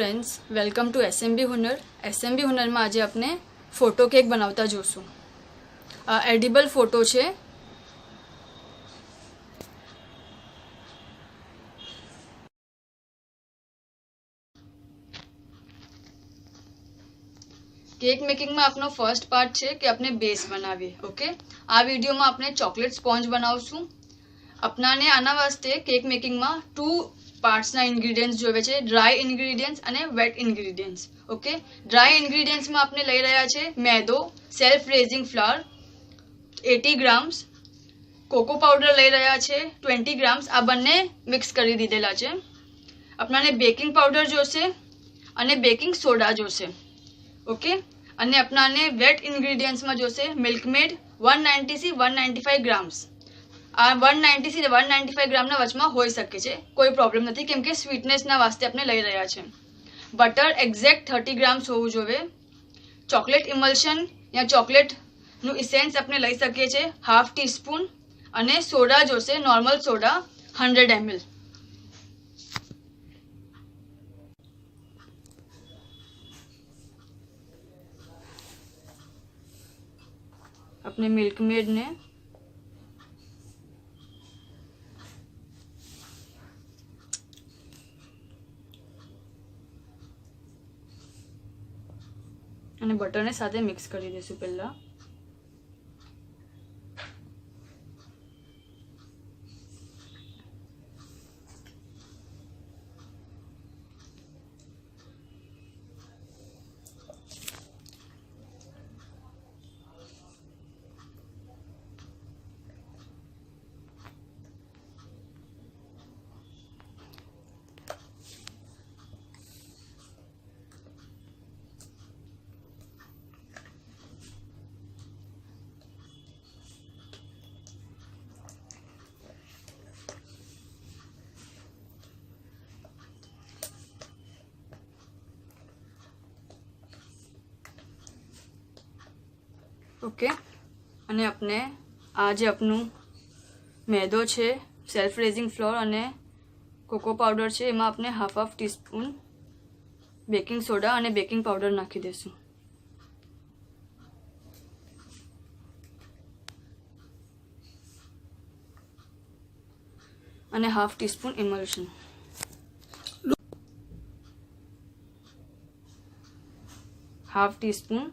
Friends welcome to SMB Hunar. SMB Hunar में आज आपने फोटो केक बनावता जोशुं। एडिबल फोटो है। केक मेकिंग में आपनो फर्स्ट पार्ट है कि अपने बेस बनावीए। ओके, आ वीडियो में आपने चॉकलेट स्पॉन्ज बनावशुं। अपनाने आना वास्ते केक मेकिंग में टू पार्ट्स ना इंग्रेडिएंट्स जोवे छे, ड्राय इंग्रेडिएंट्स अने wet ingredients. Okay, dry ingredients में आपने लई रह्या छे मैदो, self raising flour 80 grams, cocoa powder लई रह्या छे 20 ग्राम्स। आ बंने मिक्स करी दीधेला छे। अपनाने बेकिंग पाउडर जोशे अने बेकिंग सोडा जोशे। ओके, अने अपनाने वेट इंग्रेडिएंट्स में जोशे मिल्कमेड 190 થી 195 ग्राम्स। आ 190 થી 195 ग्राम वचमा होई शके छे, कोई प्रॉब्लम नहीं केम के स्वीटनेस ना वास्ते अपने लई रह्या छे। बटर एक्जेक्ट 30 ग्राम्स होवुं जोईए। चॉकलेट इमल्शन या चॉकलेट नु इसेंस अपने लई शकीए छे हाफ टी स्पून। अने सोडा जोशे नॉर्मल सोडा 100 ml। अपने मिल्कमेड ने અને બટરને સાથે મિક્સ કરી દઈશું પહેલા। ओके, अने अपने आज अपनू मैदो है, सेल्फ रेजिंग फ्लोर अने कोको पाउडर है, एमां अपने half tea spoon baking soda अने बेकिंग पाउडर नाखी देशुं। अने half tea spoon emulsion. Half tea spoon